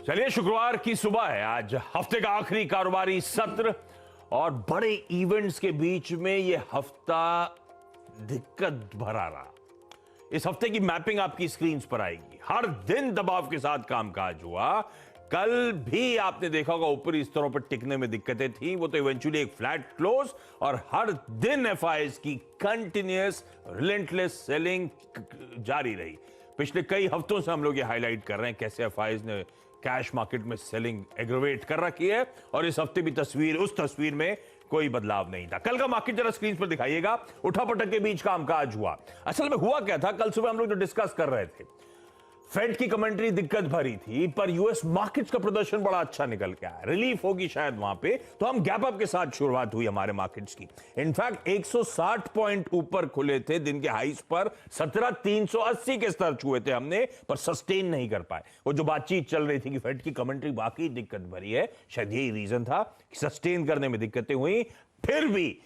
चलिए, शुक्रवार की सुबह है, आज हफ्ते का आखिरी कारोबारी सत्र और बड़े इवेंट्स के बीच में यह हफ्ता दिक्कत भरा रहा। इस हफ्ते की मैपिंग आपकी स्क्रीन पर आएगी। हर दिन दबाव के साथ कामकाज हुआ। कल भी आपने देखा होगा ऊपरी स्तरों पर टिकने में दिक्कतें थी, वो तो इवेंचुअली एक फ्लैट क्लोज, और हर दिन एफआईएस की कंटिन्यूअस रिलेंटलेस सेलिंग जारी रही। पिछले कई हफ्तों से हम लोग ये हाईलाइट कर रहे हैं कैसे एफआईएस ने कैश मार्केट में सेलिंग एग्रोवेट कर रखी है, और इस हफ्ते भी उस तस्वीर में कोई बदलाव नहीं था। कल का मार्केट जरा स्क्रीन पर दिखाइएगा। उठापटक के बीच कामकाज हुआ। असल में हुआ क्या था, कल सुबह हम लोग जो डिस्कस कर रहे थे, फेड की कमेंट्री दिक्कत भरी थी, पर यूएस मार्केट्स का प्रदर्शन बड़ा अच्छा निकल के आया। रिलीफ होगी शायद वहां पे, तो हम गैप अप के साथ शुरुआत हुई हमारे मार्केट्स की। इनफैक्ट 160 पॉइंट ऊपर खुले थे दिन के हाईस पर। 17,380 के स्तर छुए थे हमने, पर सस्टेन नहीं कर पाए। वो जो बातचीत चल रही थी कि फेड की कमेंट्री वाकई दिक्कत भरी है, शायद यही रीजन था कि सस्टेन करने में दिक्कतें हुई। फिर भी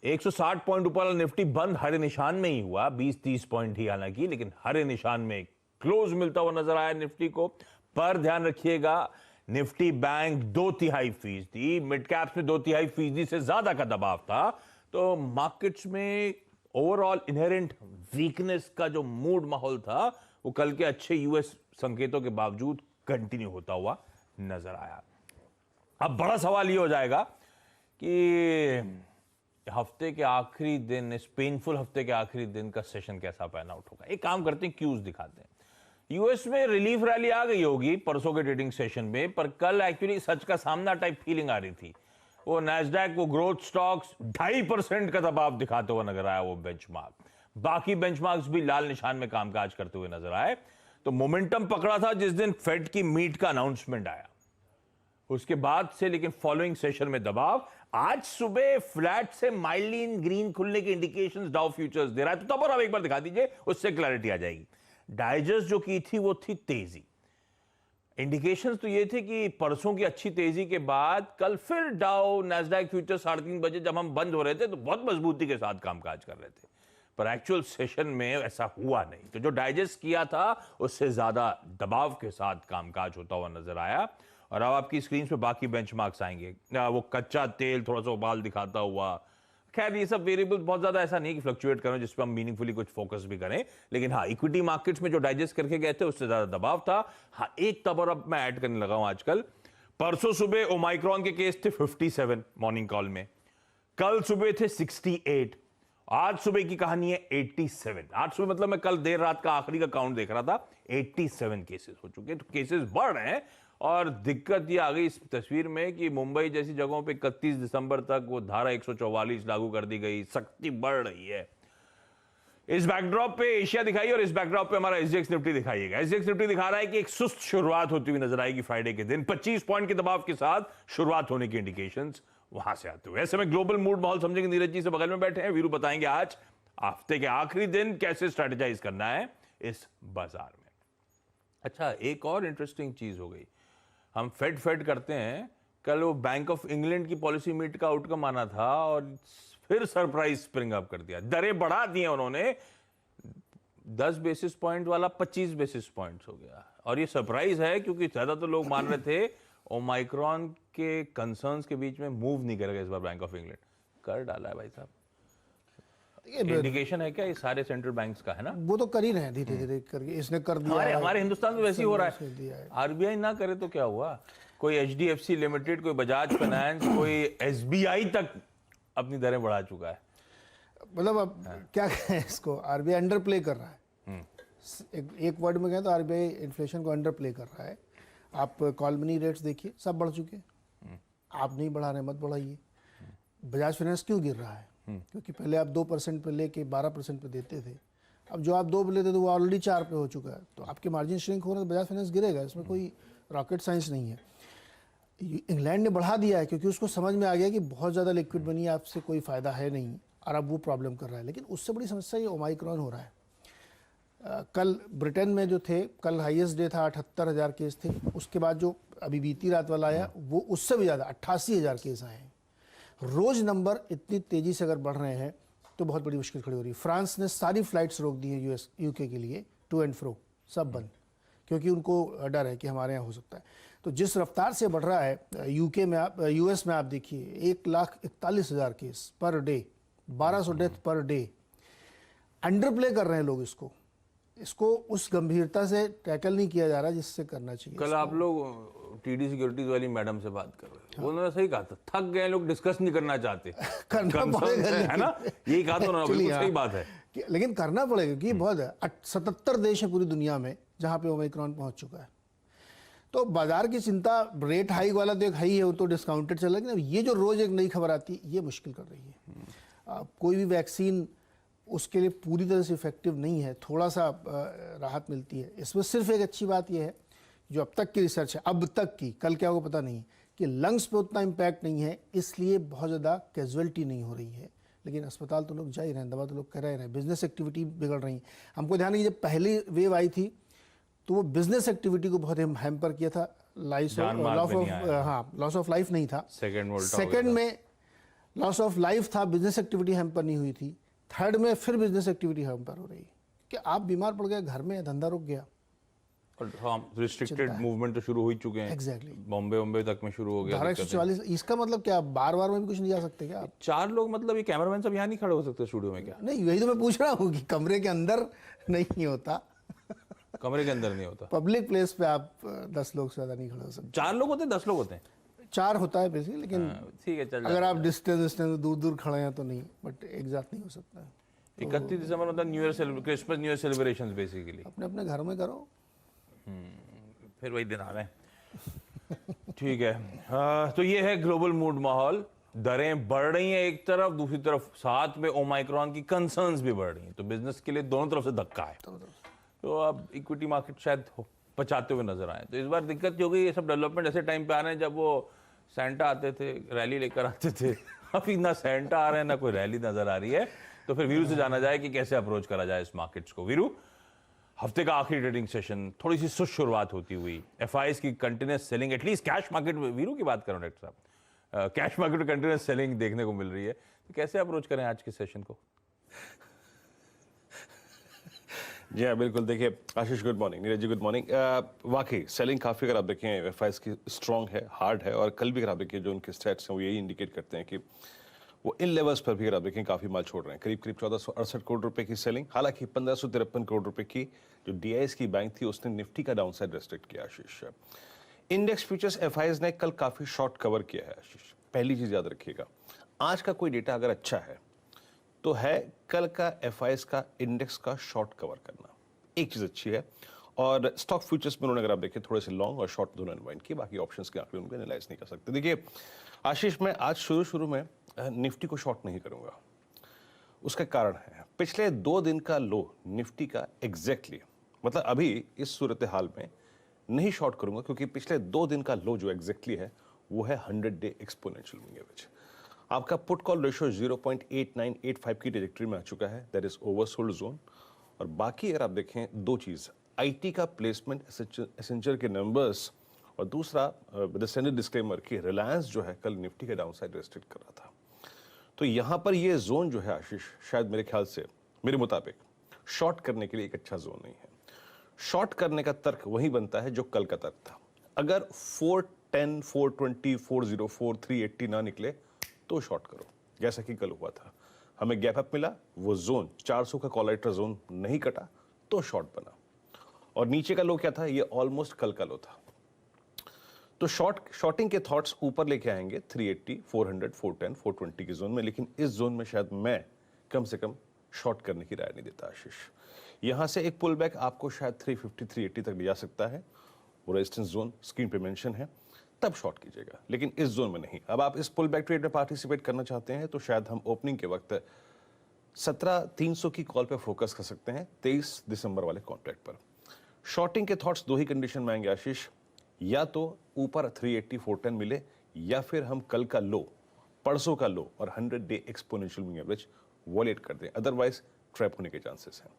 160 पॉइंट ऊपर निफ्टी बंद हरे निशान में ही हुआ, 20-30 पॉइंट ही हालांकि, लेकिन हरे निशान में क्लोज मिलता हुआ नजर आया निफ्टी को। पर ध्यान रखिएगा, निफ्टी बैंक 2/3%, मिड कैप्स में 2/3% से ज्यादा का दबाव था। तो मार्केट्स में ओवरऑल इनहेरेंट वीकनेस का जो मूड माहौल था, वो कल के अच्छे यूएस संकेतों के बावजूद कंटिन्यू होता हुआ नजर आया। अब बड़ा सवाल ये हो जाएगा कि हफ्ते के आखिरी दिन, इस पेनफुल हफ्ते के आखिरी दिन का सेशन कैसा पैन आउट होगा। एक काम करते हैं, क्यूज दिखाते हैं। यूएस में रिलीफ रैली आ गई होगी परसों के ट्रेडिंग सेशन में, पर कल एक्चुअली सच का सामना टाइप फीलिंग आ रही थी। वो नैस्डैक, वो ग्रोथ स्टॉक्स 2.5% का दबाव दिखाते हुए नजर आया वो बेंचमार्क। बाकी बेंचमार्क्स भी लाल निशान में कामकाज करते हुए नजर आए। तो मोमेंटम पकड़ा था जिस दिन फेड की मीट का अनाउंसमेंट आया, उसके बाद से लेकिन फॉलोइंग सेशन में दबाव। आज सुबह फ्लैट से माइल्डली इन ग्रीन खुलने के इंडिकेशंस डाउ फ्यूचर्स दे रहा है। तो तब और अब एक बार दिखा दीजिए, उससे क्लैरिटी आ जाएगी। डाइजेस्ट जो की थी वो थी तेजी। इंडिकेशंस तो ये थे कि परसों की अच्छी तेजी के बाद कल फिर डाउ नैस्डैक फ्यूचर 3:30 बजे जब हम बंद हो रहे थे तो बहुत मजबूती के साथ कामकाज कर रहे थे, पर एक्चुअल सेशन में ऐसा हुआ नहीं। तो जो डाइजेस्ट किया था उससे ज्यादा दबाव के साथ कामकाज होता हुआ नजर आया। और अब आपकी स्क्रीन पे बाकी बेंचमार्क्स आएंगे। वो कच्चा तेल थोड़ा सा उबाल दिखाता हुआ। खैर ये सब वेरिएबल बहुत ज्यादा ऐसा नहीं कि फ्लक्चुएट करें जिस पर हम मीनिंगफुली कुछ फोकस भी करें, लेकिन हाँ, इक्विटी मार्केट्स में जो डाइजेस्ट करके गए थे उससे ज्यादा दबाव था। हाँ, एक तब और अब मैं ऐड करने लगा हूं आजकल। परसों सुबह ओमाइक्रॉन के केस थे 57 मॉर्निंग कॉल में, कल सुबह थे 68, आज सुबह की कहानी है 87। आज सुबह मतलब मैं कल देर रात का आखिरी का काउंट देख रहा था, 87 केसेस हो चुके हैं। तो केसेस बढ़ रहे हैं, और दिक्कत ये आ गई इस तस्वीर में कि मुंबई जैसी जगहों पे 31 दिसंबर तक वो धारा 144 लागू कर दी गई, सख्ती बढ़ रही है। इस बैकड्रॉप पे एशिया दिखाई और इस बैकड्रॉप पे हमारा एसजीएक्स निफ्टी दिखाइएगा। एसजीएक्स निफ्टी दिखा रहा है कि एक सुस्त शुरुआत होती हुई नजर आएगी फ्राइडे के दिन। 25 पॉइंट के दबाव के साथ शुरुआत होने की इंडिकेशंस वहां से आते हुए। ऐसे में ग्लोबल मूड माहौल समझेंगे, नीरज जी से बगल में बैठे हैं, वीरू बताएंगे आज हफ्ते के आखिरी दिन कैसे स्ट्रेटेजाइज करना है इस बाजार में। अच्छा, एक और इंटरेस्टिंग चीज हो गई, हम फेड करते हैं, कल वो बैंक ऑफ इंग्लैंड की पॉलिसी मीट का आउटकम आना था और फिर सरप्राइज स्प्रिंग अप कर दिया। दरें बढ़ा दी उन्होंने, 10 बेसिस पॉइंट वाला 25 बेसिस पॉइंट्स हो गया। और ये सरप्राइज है क्योंकि ज्यादा तो लोग मान रहे थे ओमाइक्रॉन के कंसर्न्स के बीच में मूव नहीं करेगा इस बार बैंक ऑफ इंग्लैंड। कर डाला है भाई साहब। इंडिकेशन है क्या ये सारे सेंट्रल बैंक्स का, है ना? वो तो कर ही रहे हैं धीरे धीरे करके, इसने कर दिया। हमारे हिंदुस्तान में वैसे ही हो रहा है। आरबीआई ना करे तो क्या हुआ, कोई एचडीएफसी लिमिटेड, कोई बजाज फाइनेंस, कोई एसबीआई तक अपनी दरें बढ़ा चुका है। मतलब अब क्या कहें इसको, आरबीआई अंडर प्ले कर रहा है। एक वर्ड में कहें तो आरबीआई इन्फ्लेशन को अंडर प्ले कर रहा है। आप कॉल मनी रेट्स देखिए, सब बढ़ चुके हैं। आप नहीं बढ़ा रहे, मत बढ़ाइए। बजाज फाइनेंस क्यों गिर रहा है? क्योंकि पहले आप 2% पे लेके 12% पे देते थे, अब जो आप 2 पे लेते थे वो ऑलरेडी 4 पे हो चुका है। तो आपके मार्जिन श्रिंक हो रहे हैं, तो बजाज फाइनेंस गिरेगा, इसमें कोई रॉकेट साइंस नहीं है। इंग्लैंड ने बढ़ा दिया है क्योंकि उसको समझ में आ गया कि बहुत ज़्यादा लिक्विड मनी आपसे कोई फ़ायदा है नहीं, और अब वो प्रॉब्लम कर रहा है। लेकिन उससे बड़ी समस्या ये ओमाइक्रॉन हो रहा है। कल ब्रिटेन में जो थे, कल हाईएस्ट डे था, 78,000 केस थे। उसके बाद जो अभी बीती रात वाला आया वो उससे भी ज़्यादा 88,000 केस आए हैं। रोज नंबर इतनी तेजी से अगर बढ़ रहे हैं तो बहुत बड़ी मुश्किल खड़ी हो रही है। फ्रांस ने सारी फ्लाइट्स रोक दी हैं यूके के लिए, टू एंड फ्रो सब बंद, क्योंकि उनको डर है कि हमारे यहाँ हो सकता है। तो जिस रफ्तार से बढ़ रहा है यूके में, आप यूएस में आप देखिए 1,41,000 case per day, 1200 death per day. Under play कर रहे हैं लोग इसको उस गंभीरता से टैकल नहीं किया जा रहा जिससे करना चाहिए। कल आप लोग टीडी सिक्योरिटीज वाली मैडम से बात कर रहे थे, उन्होंने सही कहा था, थक गए लोग, डिस्कस नहीं करना चाहते। करना पड़ेगा, है ना, यही कहा था उन्होंने, बिल्कुल सही बात है। लेकिन करना पड़ेगा क्योंकि बहुत है, 77 देश है पूरी दुनिया में जहां पे ओमिक्रॉन पहुंच चुका है। तो बाजार की चिंता, रेट हाइक वाला तो एक हाई है, वो तो डिस्काउंटेड चल रहा है, ये जो रोज एक नई खबर आती है ये मुश्किल कर रही है। कोई भी वैक्सीन उसके लिए पूरी तरह से इफेक्टिव नहीं है, थोड़ा सा राहत मिलती है। इसमें सिर्फ एक अच्छी बात यह है, जो अब तक की रिसर्च है, अब तक की, कल क्या होगा पता नहीं, कि लंग्स पे उतना इम्पैक्ट नहीं है, इसलिए बहुत ज़्यादा कैजुअलिटी नहीं हो रही है। लेकिन अस्पताल तो लोग जा ही रहे हैं, दवा तो लोग कर रहे हैं, बिजनेस एक्टिविटी बिगड़ रही है। हमको ध्यान है कि जब पहली वेव आई थी तो वो बिजनेस एक्टिविटी को बहुत हैम्पर किया था, लॉस ऑफ लाइफ नहीं था। सेकेंड में लॉस ऑफ लाइफ था, बिजनेस एक्टिविटी हैम्पर नहीं हुई थी। थर्ड में फिर बिजनेस एक्टिविटी हैम्पर हो रही है कि आप बीमार पड़ गए, घर में धंधा रुक गया। रिस्ट्रिक्टेड मूवमेंट तो शुरू हो ही चुके हैं। एग्जैक्टली, बॉम्बे तक में शुरू हो गया। 144, इसका मतलब क्या, बार में भी कुछ नहीं जा सकते क्या आप? 4 लोग, मतलब ये कैमरामैन सब यहाँ नहीं खड़े हो सकते स्टूडियो में क्या? नहीं, वही तो मैं पूछ रहा हूँ कि कमरे के अंदर नहीं होता। कमरे के अंदर नहीं होता, पब्लिक प्लेस पे आप 10 लोग से ज्यादा नहीं खड़े हो सकते। 4 लोग होते हैं, 10 लोग होते हैं? 4 होता है बेसिकली, लेकिन ठीक है, चल अगर आप डिस्टेंस दूर खड़े हैं तो नहीं, बट एक साथ नहीं हो सकता। 31 दिसंबर मतलब new year, Christmas new year celebrations basically अपने अपने घर में करो, फिर वही दिन आ रहे हैं। ठीक है, तो ये है ग्लोबल मूड माहौल। दरें बढ़ रही हैं एक तरफ, दूसरी तरफ साथ में ओमाइक्रॉन की कंसर्न्स भी बढ़ रही हैं, तो बिजनेस के लिए दोनों तरफ से धक्का है। तो अब इक्विटी मार्केट शायद बचाते हुए नजर आए। तो इस बार दिक्कत हो गई, ये सब डेवलपमेंट ऐसे टाइम पे आ रहे हैं जब वो सेंटा आते थे, रैली लेकर आते थे। अभी ना सेंटा आ रहे हैं, ना कोई रैली नजर आ रही है। तो फिर वीरू से जाना जाए कि कैसे अप्रोच करा जाए इस मार्केट्स को। वीरू, हफ्ते का आखिरी ट्रेडिंग सेशन, थोड़ी सी सुस्त शुरुआत होती हुई, एफआईएस की continuous selling, at least cash market में, वीरू की बात करो डॉक्टर साहब, कैश मार्केट में कंटिन्यूस सेलिंग देखने को मिल रही है, तो कैसे अप्रोच करें आज के सेशन को? जी हाँ, बिल्कुल। देखिए आशीष, good morning. Neeraj ji, good morning. वाकई सेलिंग काफ़ी, अगर आप देखें एफआईएस की, स्ट्रॉन्ग है, हार्ड है, और कल भी अगर आप देखिए जो उनके स्टैट्स हैं वो यही इंडिकेट करते हैं कि वो इन लेवल्स पर भी अगर आप देखें काफ़ी माल छोड़ रहे हैं। करीब 1468 करोड़ रुपए की सेलिंग। हालांकि 1553 करोड़ रुपए की जो डीआईएस की बैंक थी उसने निफ्टी का डाउनसाइड रेस्ट्रिक्ट किया। आशीष, इंडेक्स फ्यूचर्स एफआईएस ने कल काफ़ी शॉर्ट कवर किया है। आशीष, पहली चीज़ याद रखिएगा, आज का कोई डेटा अगर अच्छा है तो है कल का एफआईएस का इंडेक्स का शॉर्ट कवर करना, एक चीज़ अच्छी है। और स्टॉक फ्यूचर्स में उन्होंने अगर आप देखें थोड़े से लॉन्ग और शॉर्ट दोनों अनवाइंड किए, बाकी ऑप्शंस के आंकड़े उनको एनालाइज नहीं कर सकते। देखिए आशीष, मैं आज शुरू में निफ्टी को शॉर्ट नहीं करूंगा। उसका कारण है पिछले 2 दिन का लो निफ्टी का एग्जैक्टली, मतलब अभी इस सूरत हाल में नहीं शॉर्ट करूंगा, क्योंकि पिछले 2 दिन का लो जो एग्जैक्टली है वो है 100 डे एक्सपोनेंशियल मूविंग एवरेज। आपका पुट कॉल रेशियो 0.8985 की ट्रैजेक्टरी में आ चुका है, दैट इज ओवरसोल्ड जोन। और बाकी अगर आप देखें 2 चीज़, आईटी का प्लेसमेंट, एसेंचर के नंबर्स, और दूसरा विद स्टैंडर्ड डिस्क्लेमर कि रिलायंस जो है कल निफ्टी के डाउनसाइड रेस्ट्रिक्ट कर रहा था। तो यहाँ पर ये जोन जो है आशीष, शायद मेरे ख्याल से, मेरे मुताबिक शॉर्ट करने के लिए एक अच्छा जोन नहीं है। शॉर्ट करने का तर्क वही बनता है जो कल का तर्क था। अगर 410, 420, 404, 380 ना निकले तो शॉर्ट करो, जैसा कि कल हुआ था। हमें गैप अप मिला, वो जोन 400 का कॉलराइटर जोन नहीं कटा तो शॉर्ट बना। और नीचे का लो क्या था, ये ऑलमोस्ट कल का लो था। तो शॉर्टिंग के थॉट्स ऊपर लेके आएंगे 380, 400, 410, 420 की जोन में, लेकिन इस जोन में शायद मैं कम से कम शॉर्ट करने की राय नहीं देता आशीष। यहां से एक पुल बैक आपको शायद 350, 380 तक ले जा सकता है, वो रेजिस्टेंस जोन स्क्रीन पे मेंशन है, तब शॉर्ट कीजिएगा, लेकिन इस जोन में नहीं। अब आप इस पुल बैक ट्रेड में पार्टिसिपेट करना चाहते हैं तो शायद हम ओपनिंग के वक्त 17,300 की कॉल पे फोकस कर सकते हैं 23 दिसंबर वाले कॉन्ट्रैक्ट पर। शॉर्टिंग के थॉट्स 2 ही कंडीशन में आएंगे आशीष, या तो ऊपर 380, 410 मिले, या फिर हम कल का लो, परसों का लो और 100 day exponential moving average wallet कर दें, अदरवाइज ट्रैप होने के चांसेस हैं।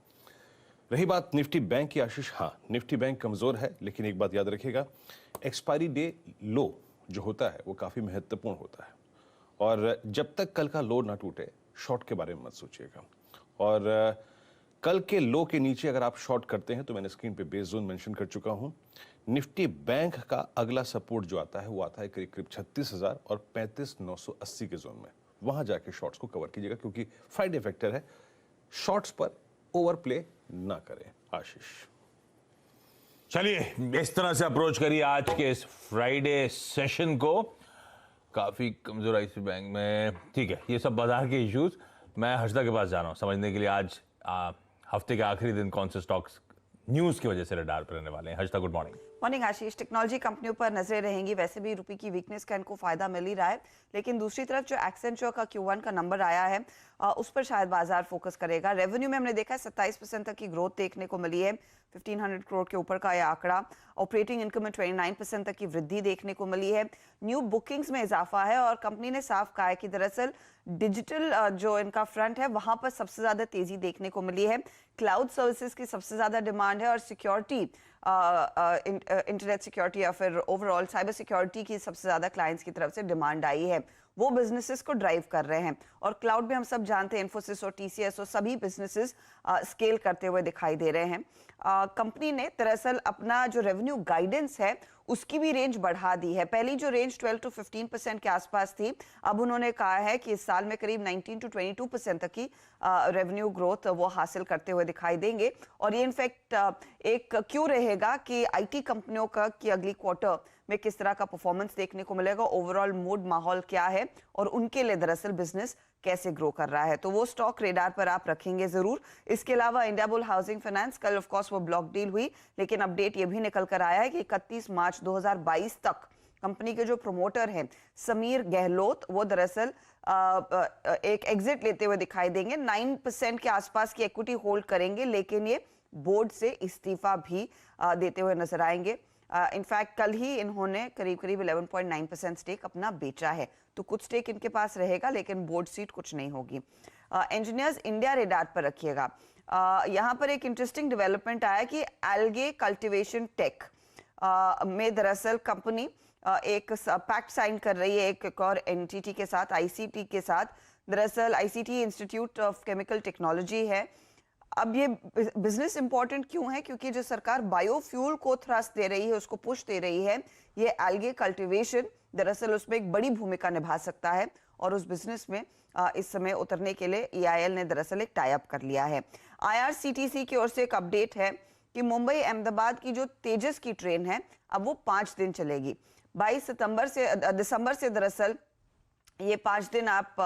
रही बात निफ्टी बैंक की आशीष, हाँ निफ्टी बैंक कमजोर है, लेकिन एक बात याद रखिएगा, एक्सपायरी डे लो जो होता है वो काफी महत्वपूर्ण होता है, और जब तक कल का लो ना टूटे शॉर्ट के बारे में मत सोचिएगा। और कल के लो के नीचे अगर आप शॉर्ट करते हैं तो मैंने स्क्रीन पे बेस जोन मेंशन कर चुका हूं। निफ्टी बैंक का अगला सपोर्ट जो आता है वो आता है करीब करीब 36,000 और 35,980 के जोन में। वहां जाके शॉर्ट्स को कवर कीजिएगा क्योंकि फ्राइडे फैक्टर है, शॉर्ट्स पर ओवर प्ले ना करें। आशीष, चलिए इस तरह से अप्रोच करिए आज के इस फ्राइडे सेशन को। काफी कमजोर आई बैंक में, ठीक है, ये सब बाजार के इश्यूज। मैं हर्षदा के पास जा रहा हूं समझने के लिए आज हफ्ते के आखिरी दिन कौन से स्टॉक्स न्यूज की वजह से रडार पर रहने वाले हैं। Harshada, good morning. मॉर्निंग आशीष। टेक्नोलॉजी कंपनियों पर नजरें रहेंगी। वैसे भी रुपए की वीकनेस का इनको फायदा मिल ही रहा है, लेकिन दूसरी तरफ जो एक्सेंचर का Q1 का नंबर आया है उस पर शायद बाजार फोकस करेगा। रेवेन्यू में हमने देखा है 27% तक की ग्रोथ देखने को मिली है, 1500 करोड़ के ऊपर का यह आंकड़ा। ऑपरेटिंग इनकम में 29% तक की वृद्धि देखने को मिली है। न्यू बुकिंग्स में इजाफा है और कंपनी ने साफ कहा है कि दरअसल डिजिटल जो इनका फ्रंट है वहां पर सबसे ज्यादा तेजी देखने को मिली है। क्लाउड सर्विसेज की सबसे ज्यादा डिमांड है और सिक्योरिटी, इंटरनेट सिक्योरिटी या फिर ओवरऑल साइबर सिक्योरिटी की सबसे ज्यादा क्लाइंट्स की तरफ से डिमांड आई है। वो बिजनेसेस को ड्राइव कर रहे हैं और क्लाउड में हम सब जानते हैं इन्फोसिस और टीसीएस और सभी बिजनेसेस स्केल करते हुए दिखाई दे रहे हैं। कंपनी ने दरअसल अपना जो रेवेन्यू गाइडेंस है उसकी भी रेंज बढ़ा दी है। पहली जो रेंज 12 to 15% के आसपास थी, अब उन्होंने कहा है कि इस साल में करीब 19 to 22% तक की रेवेन्यू ग्रोथ वो हासिल करते हुए दिखाई देंगे। और ये इनफैक्ट एक क्यों रहेगा कि आईटी कंपनियों का कि अगली क्वार्टर में किस तरह का परफॉर्मेंस देखने को मिलेगा, ओवरऑल मूड माहौल क्या है और उनके लिए दरअसल बिजनेस कैसे ग्रो कर रहा है, तो वो स्टॉक रेडार पर आप रखेंगे जरूर। इसके अलावा इंडियाबुल हाउसिंग फाइनेंस, कल ऑफ कोर्स वो ब्लॉक डील हुई, लेकिन अपडेट ये भी निकल कर आया है कि 31 मार्च 2022 तक कंपनी के जो प्रमोटर हैं समीर गहलोत, वो दरअसल एक एग्जिट लेते हुए दिखाई देंगे। 9% के आसपास की इक्विटी होल्ड करेंगे, लेकिन ये बोर्ड से इस्तीफा भी देते हुए नजर आएंगे। इनफैक्ट कल ही इन्होंने करीब करीब 11.9% स्टेक अपना बेचा है, तो कुछ स्टेक इनके पास रहेगा लेकिन बोर्ड सीट कुछ नहीं होगी। इंजीनियर्स इंडिया रेडार पर रखिएगा। यहाँ पर एक इंटरेस्टिंग डेवलपमेंट आया कि एल्गे कल्टीवेशन टेक में दरअसल कंपनी एक पैक्ट साइन कर रही है एक और एंटिटी के साथ, आईसीटी के साथ। दरअसल ICT institute of chemical technology है। अब ये बिजनेस इंपॉर्टेंट क्यों है? क्योंकि जो सरकार बायोफ्यूल को थ्रस्ट दे रही है, उसको पुश दे रही है, ये एल्गे कल्टीवेशन दरअसल उसमें एक बड़ी भूमिका निभा सकता है और उस बिजनेस में इस समय उतरने के लिए EIL ने दरअसल एक टाई अप कर लिया है। IRCTC की ओर से एक अपडेट है कि मुंबई अहमदाबाद की जो तेजस की ट्रेन है अब वो 5 दिन चलेगी। 22 दिसंबर से दरअसल ये 5 दिन आप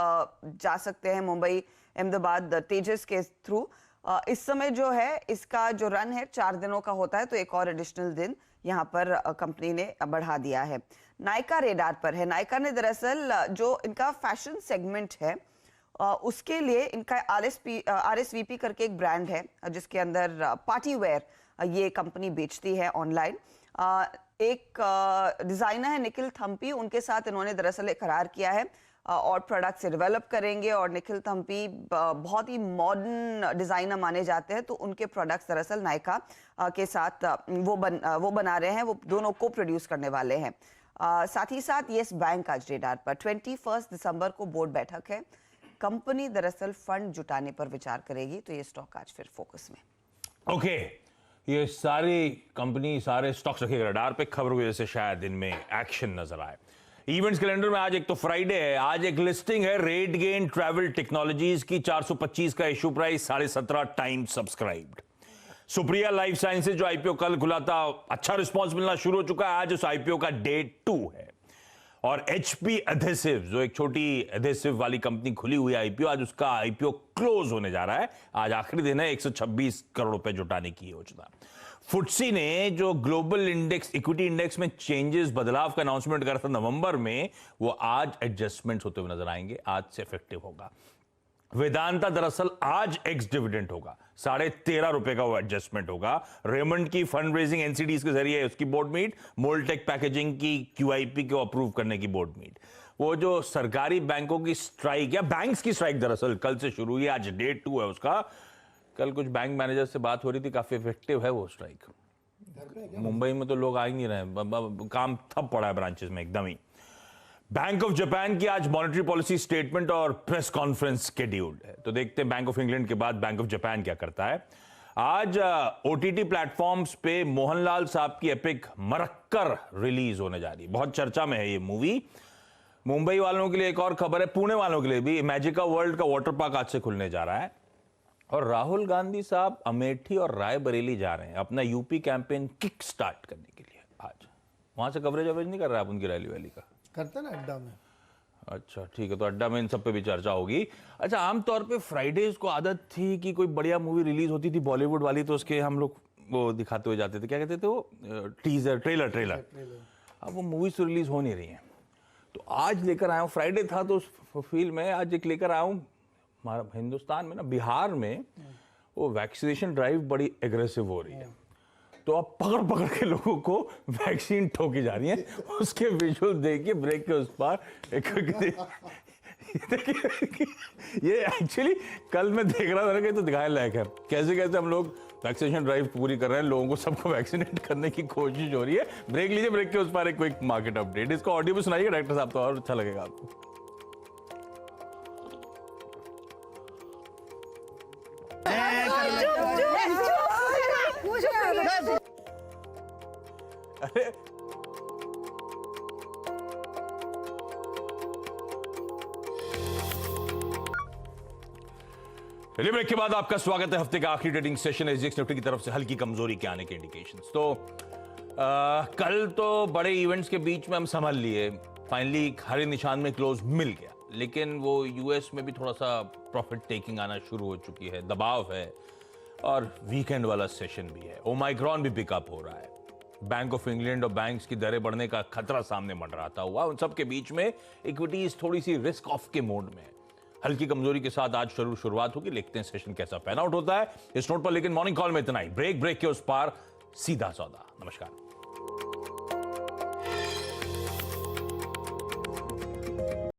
जा सकते हैं मुंबई अहमदाबाद तेजस के थ्रू। इस समय जो है इसका जो रन है 4 दिनों का होता है, तो एक और एडिशनल दिन यहाँ पर कंपनी ने बढ़ा दिया है। नायका रेडार पर है। नायका ने दरअसल जो इनका फैशन सेगमेंट है उसके लिए इनका RSVP करके एक ब्रांड है जिसके अंदर पार्टी वेयर ये कंपनी बेचती है ऑनलाइन। एक डिजाइनर है निखिल थम्पी, उनके साथ इन्होंने दरअसल एक करार किया है और प्रोडक्ट से डेवलप करेंगे। और निखिल थम्पी बहुत ही मॉडर्न डिजाइनर माने जाते हैं, तो उनके प्रोडक्ट्स दरअसल नायका के साथ वो बना रहे हैं, वो दोनों को प्रोड्यूस करने वाले हैं। साथ ही साथ येस बैंक आज रेडार पर। 21 दिसंबर को बोर्ड बैठक है। कंपनी दरअसल फंड जुटाने पर विचार करेगी, तो ये स्टॉक आज फिर फोकस में। ओके, ये सारी कंपनी सारे स्टॉक्स रखेगा रडार पे, खबरों की वजह से शायद इनमें एक्शन नजर आए। इवेंट्स कैलेंडर में आज एक तो फ्राइडे है, आज एक लिस्टिंग है रेट गेन ट्रैवल टेक्नोलॉजीज की। 425 का issue price, 17.5 times subscribed. Supriya life sciences जो आईपीओ कल खुला था, अच्छा रिस्पांस मिलना शुरू हो चुका है। आज उस आईपीओ का डे 2 है। और HP एडहेसिव जो एक छोटी एडहेसिव वाली कंपनी खुली हुई आईपीओ, आज उसका आईपीओ क्लोज होने जा रहा है। आज आखिरी दिन है, 126 करोड़ रुपए जुटाने की योजना। फुटसी ने जो ग्लोबल इंडेक्स इक्विटी इंडेक्स में चेंजेस बदलाव का अनाउंसमेंट करा था नवंबर में, वो आज एडजस्टमेंट्स होते हुए नजर आएंगे, आज से इफेक्टिव होगा। वेदांता दरअसल आज एक्स डिविडेंड होगा, 13.5 रुपए का वो एडजस्टमेंट होगा। रेमंड की फंड रेजिंग एनसीडीज के जरिए उसकी बोर्ड मीट, मोल्टेक पैकेजिंग की QIP को अप्रूव करने की बोर्ड मीट। वो जो सरकारी बैंकों की स्ट्राइक या बैंक्स की स्ट्राइक दरअसल कल से शुरू हुई है, आज डे 2 है उसका। कल कुछ बैंक मैनेजर से बात हो रही थी, काफी इफेक्टिव है वो स्ट्राइक। मुंबई में तो लोग आ ही नहीं रहे, काम ठप पड़ा है ब्रांचेस में एकदम ही। बैंक ऑफ जापान की आज मॉनेटरी पॉलिसी स्टेटमेंट और प्रेस कॉन्फ्रेंस शेड्यूल्ड है, तो देखते हैं बैंक ऑफ इंग्लैंड के बाद बैंक ऑफ जापान क्या करता है। आज ओटीटी प्लेटफॉर्म्स पे मोहनलाल साहब की एपिक मरक्कर रिलीज होने जा रही है, बहुत चर्चा में है ये मूवी। मुंबई वालों के लिए एक और खबर है, पुणे वालों के लिए भी मैजिका वर्ल्ड का वाटर पार्क आज से खुलने जा रहा है। और राहुल गांधी साहब अमेठी और रायबरेली जा रहे हैं अपना यूपी कैंपेन किक स्टार्ट करने के लिए। आज वहां से कवरेज नहीं कर रहा है आप उनकी रैली वैली का? करते ना अड्डा में। अच्छा ठीक है, तो अड्डा में इन सब पे भी चर्चा होगी। अच्छा, आमतौर पे फ्राइडेज को आदत थी कि कोई बढ़िया मूवी रिलीज होती थी बॉलीवुड वाली, तो उसके हम लोग वो दिखाते हुए जाते थे, क्या कहते थे वो, टीजर ट्रेलर। अब वो मूवीज तो रिलीज हो नहीं रही हैं, तो आज लेकर आया हूँ, फ्राइडे था तो उस फील में आज एक लेकर आया हूँ। हमारा हिंदुस्तान में ना, बिहार में वो वैक्सीनेशन ड्राइव बड़ी एग्रेसिव हो रही है, तो अब पकड़ पकड़ के लोगों को वैक्सीन ठोकी जा रही है। उसके विजुअल देखिए, ब्रेक के उस पार ये एक्चुअली कल मैं देख रहा था कि तो दिखाने लायक है, कैसे कैसे हम लोग वैक्सीनेशन ड्राइव पूरी कर रहे हैं, लोगों को सबको वैक्सीनेट करने की कोशिश हो रही है। ब्रेक लीजिए, ब्रेक के उस पार एक क्विक मार्केट अपडेट, इसको ऑडियो में सुनाइए डॉक्टर साहब, तो और अच्छा लगेगा आपको। अरे चलिए, ब्रेक के बाद आपका स्वागत है। हफ्ते का आखिरी ट्रेडिंग सेशन एसजीएक्स निफ्टी की तरफ से हल्की कमजोरी के आने के इंडिकेशंस। तो कल तो बड़े इवेंट्स के बीच में हम संभल लिए, फाइनली हरे निशान में क्लोज मिल गया, लेकिन वो यूएस में भी थोड़ा सा प्रॉफिट टेकिंग आना शुरू हो चुकी है, दबाव है, और वीकेंड वाला सेशन भी है। ओमाइक्रॉन भी पिकअप हो रहा है, बैंक ऑफ इंग्लैंड और बैंक्स की दरें बढ़ने का खतरा सामने मंडराता हुआ, उन सब के बीच में इक्विटीज थोड़ी सी रिस्क ऑफ के मोड में है। हल्की कमजोरी के साथ आज शुरुआत होगी, देखते हैं सेशन कैसा पैन आउट होता है इस नोट पर। लेकिन मॉर्निंग कॉल में इतना ही। ब्रेक के उस पार सीधा सौदा। नमस्कार।